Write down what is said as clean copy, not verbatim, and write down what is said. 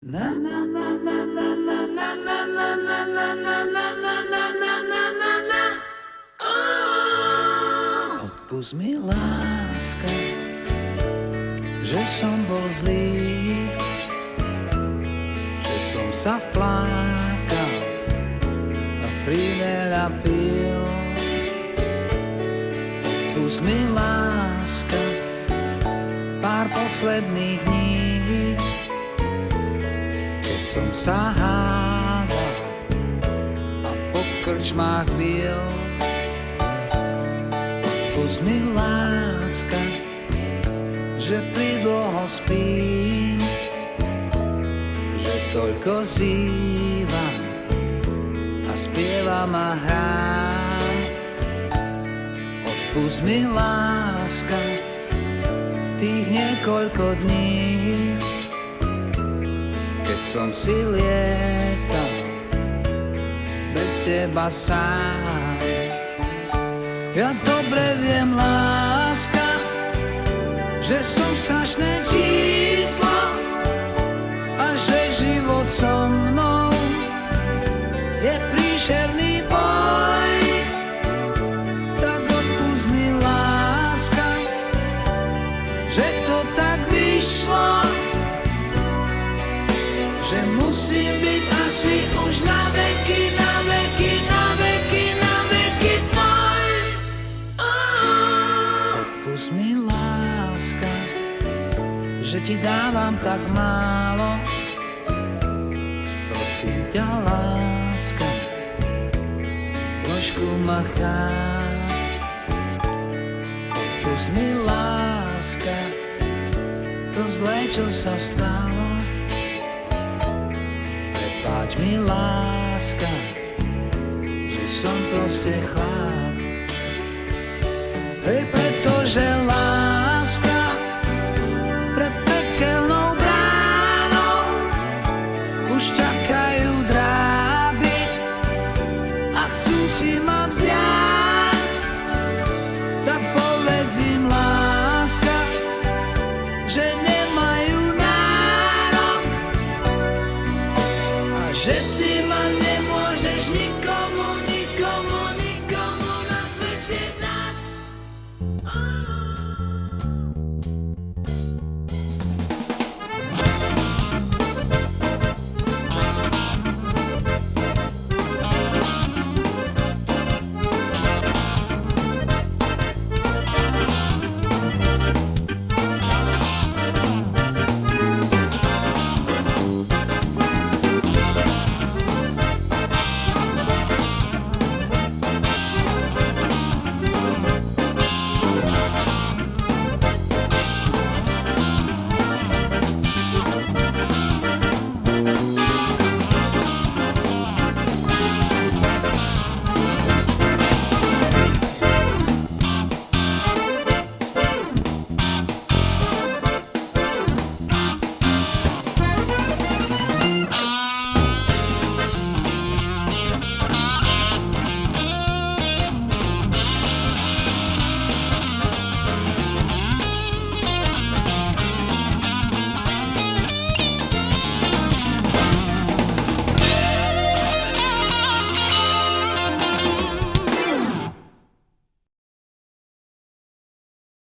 Na na na na na na na na na na na na na na na na na na na. Odpusť mi, láska, že som bol zlý, že som sa flákal a priveľa pil. Odpusť mi, láska, pár posledných dní, keď som sa hádal a po krčmách bil. Odpusť mi, láska, že pridlho spím, že toľko zývam a spievam a hrám. Odpusť mi, láska, tých niekoľko dní, keď som si lietal bez teba sám. Ja dobre viem, láska, že som strašné číslo a že život so mnou je príšerný boj. Tak odpusť mi, láska, že to tak vyšlo, že musím byť asi už na veky, na veky, na veky, na veky tvoj. Odpusť mi, láska, že ti dávam tak málo. Prosím ťa, láska, trošku ma cháp. Odpusť mi, láska, to zlé, čo sa stalo. Prepáč mi, láska, že som proste chlap. Hej, pretože láska pred pekelnou bránou už čakajú dráby a chcú si ma vziať. Tak povedz im, láska, že nemajú nárok a že ty